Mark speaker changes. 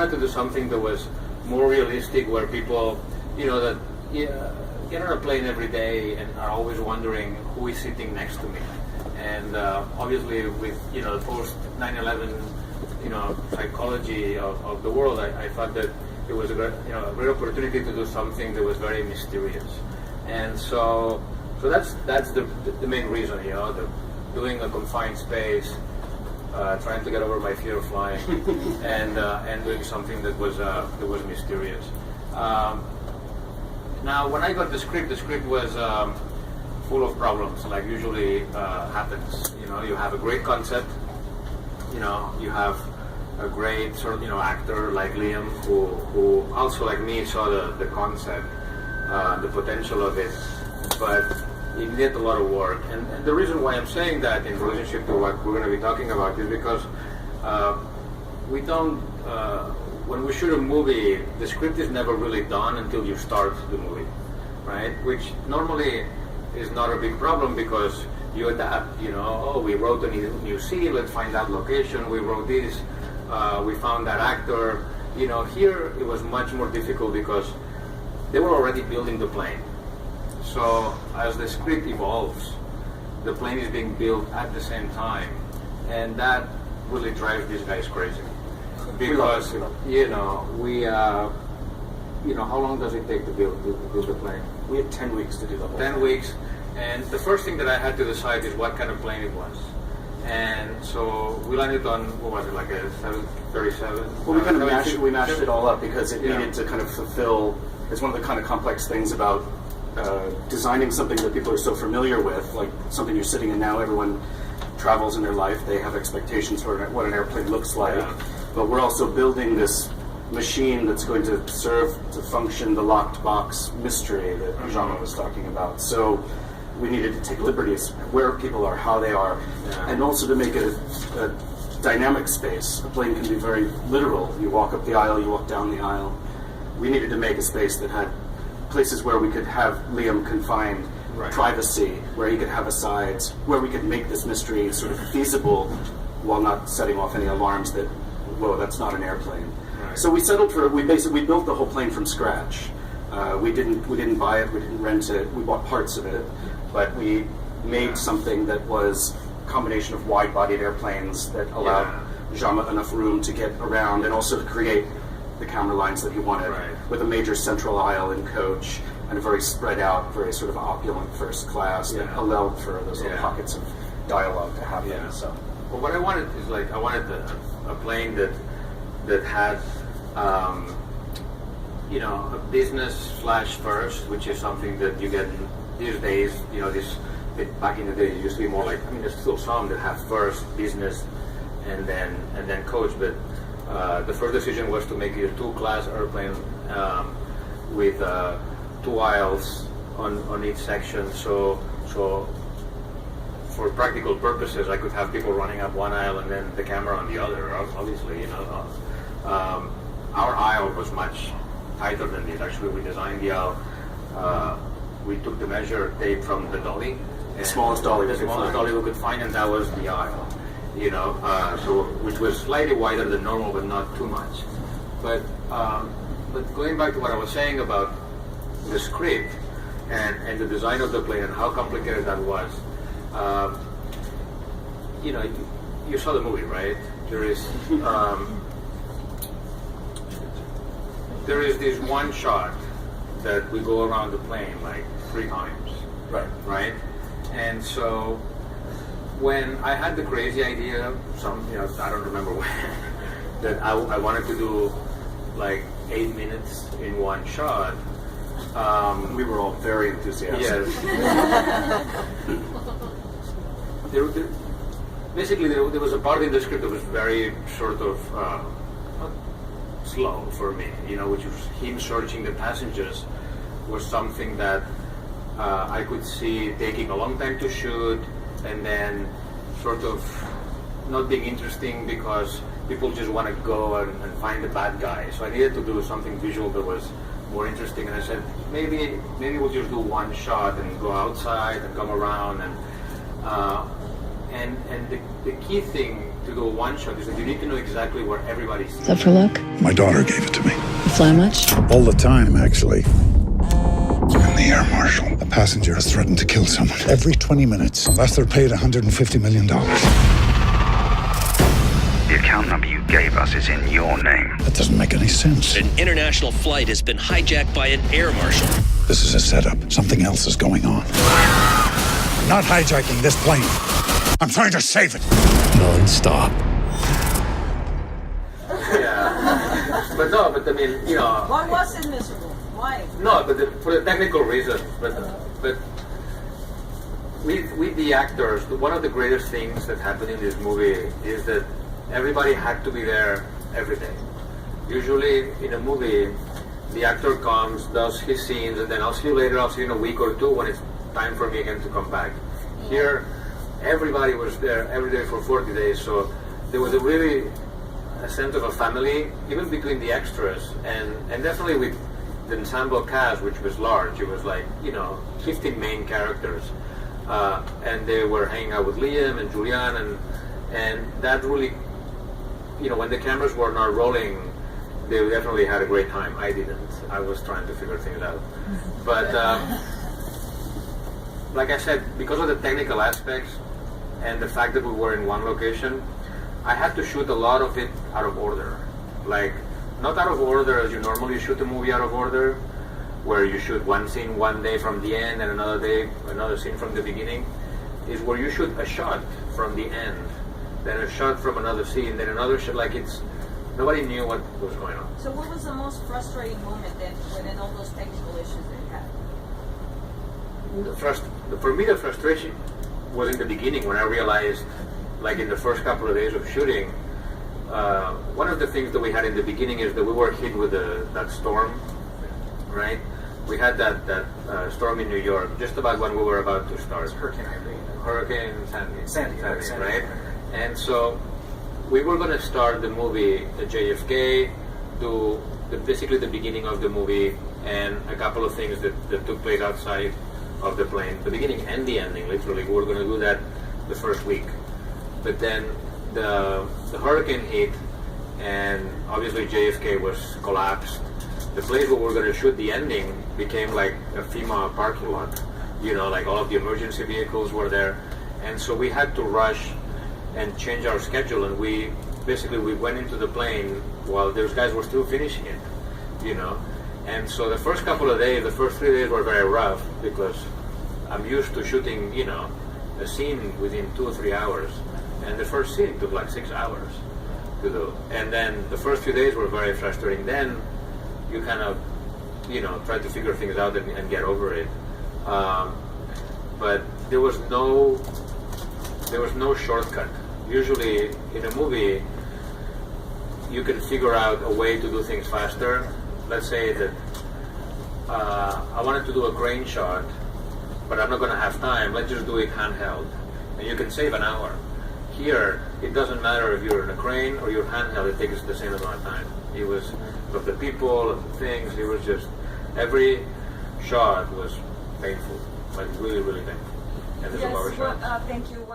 Speaker 1: wanted to do something that was more realistic, where people, that get on a plane every day and are always wondering who is sitting next to me. And obviously, with the post 9/11, psychology of the world, I thought that it was a great opportunity to do something that was very mysterious. And so that's the main reason, doing a confined space, trying to get over my fear of flying, and doing something that was mysterious. Now, when I got the script was full of problems, like usually happens. You have a great concept. You have a great sort of actor like Liam, who also like me saw the concept, the potential of it, but it needed a lot of work. And the reason why I'm saying that in relationship to what we're going to be talking about is because we don't. When we shoot a movie, the script is never really done until you start the movie, right? Which normally is not a big problem because you adapt. We wrote a new scene, let's find that location. We wrote this, we found that actor. Here it was much more difficult because they were already building the plane. So as the script evolves, the plane is being built at the same time, and that really drives these guys crazy. Because how long does it take to build the plane?
Speaker 2: We had 10 weeks to do the whole
Speaker 1: 10
Speaker 2: thing.
Speaker 1: weeks, and the first thing that I had to decide is what kind of plane it was. And so we landed on, what was it, like a 737?
Speaker 2: Well, we mashed it all up because it needed to kind of fulfill. It's one of the kind of complex things about designing something that people are so familiar with, like something you're sitting in now. Everyone travels in their life; they have expectations for what an airplane looks like. Yeah. But we're also building this machine that's going to serve to function the locked box mystery that Jaume was talking about. So we needed to take liberties where people are, how they are, and also to make it a dynamic space. A plane can be very literal. You walk up the aisle, you walk down the aisle. We needed to make a space that had places where we could have Liam confined, privacy, where he could have asides, where we could make this mystery sort of feasible while not setting off any alarms that, whoa, that's not an airplane. Right. So we settled for, we built the whole plane from scratch. We didn't buy it, we didn't rent it, we bought parts of it, but we made something that was a combination of wide-bodied airplanes that allowed Jaume enough room to get around and also to create the camera lines that he wanted, with a major central aisle and coach and a very spread out, very sort of opulent first class that allowed for those little pockets of dialogue to happen. Yeah. So,
Speaker 1: well, what I wanted is I wanted a plane that had a business flash first, which is something that you get these days. Back in the day, it used to be more like, there's still some that have first business and then coach, but the first decision was to make it a two-class airplane with two aisles on each section. So for practical purposes, I could have people running up one aisle and then the camera on the other. Obviously, our aisle was much tighter than this. Actually, we designed the aisle. We took the measure tape from the dolly.
Speaker 2: The smallest dolly
Speaker 1: we could find, and that was the aisle. Which was slightly wider than normal, but not too much. But going back to what I was saying about the script and the design of the plane and how complicated that was, you saw the movie, right? There is this one shot that we go around the plane like 3 times, right? And so when I had the crazy idea, I don't remember when, that I wanted to do like 8 minutes in one shot.
Speaker 2: We were all very enthusiastic.
Speaker 1: Yes. Basically, there was a part in the script that was very sort of slow for me, which was him searching the passengers, was something that I could see taking a long time to shoot, and then sort of not being interesting because people just want to go and find the bad guy. So I needed to do something visual that was more interesting, and I said maybe we'll just do one shot and go outside and come around and the key thing to do one shot is that you need to know exactly where everybody's
Speaker 3: Is that for luck?
Speaker 4: My daughter gave it to me.
Speaker 3: You fly much?
Speaker 4: All the time, actually. I'm the air marshal. A passenger has threatened to kill someone every 20 minutes, unless they're paid $150 million.
Speaker 5: The account number you gave us is in your name.
Speaker 4: That doesn't make any sense.
Speaker 6: An international flight has been hijacked by an air marshal.
Speaker 4: This is a setup. Something else is going on. I'm not hijacking this plane. I'm trying to save it. Non-stop.
Speaker 1: Yeah. But I mean, you know...
Speaker 7: Why was it miserable? Why?
Speaker 1: No, but for the technical reasons. But with the actors, one of the greatest things that happened in this movie is that everybody had to be there every day. Usually in a movie, the actor comes, does his scenes, and then I'll see you later, I'll see you in a week or two when it's time for me again to come back. Here, everybody was there every day for 40 days, so there was a sense of a family, even between the extras, and definitely with the ensemble cast, which was large. It was like, 15 main characters, and they were hanging out with Liam and Julianne, and that really, when the cameras were not rolling, they definitely had a great time. I didn't. I was trying to figure things out. But like I said, because of the technical aspects and the fact that we were in one location, I had to shoot a lot of it out of order. Like, not out of order as you normally shoot a movie out of order, where you shoot one scene one day from the end and another day another scene from the beginning, is where you shoot a shot from the end, then a shot from another scene, then another shot. Like, nobody knew what was going on.
Speaker 7: So what was the most frustrating moment then within all those technical issues that you had?
Speaker 1: For me, the frustration was in the beginning when I realized, like in the first couple of days of shooting, one of the things that we had in the beginning is that we were hit with that storm, right? We had that storm in New York just about when we were about to start. Hurricane Sandy, right? And so we were going to start the movie at JFK, do basically the beginning of the movie and a couple of things that took place outside of the plane, the beginning and the ending, literally. We were going to do that the first week. But then the hurricane hit, and obviously JFK was collapsed. The place where we were going to shoot the ending became like a FEMA parking lot. Like all of the emergency vehicles were there. And so we had to rush and change our schedule, and we went into the plane while those guys were still finishing it, And so the first couple of days, the first 3 days were very rough because I'm used to shooting, a scene within 2 or 3 hours. And the first scene took like 6 hours to do. And then the first few days were very frustrating. Then you kind of, try to figure things out and get over it. But there was no shortcut. Usually in a movie, you can figure out a way to do things faster. Let's say that I wanted to do a crane shot, but I'm not going to have time. Let's just do it handheld. And you can save an hour. Here, it doesn't matter if you're in a crane or you're handheld, it takes the same amount of time. It was, of the people, of the things, it was just, every shot was painful, like really, really painful. And there's a lot of shots.
Speaker 7: Thank you.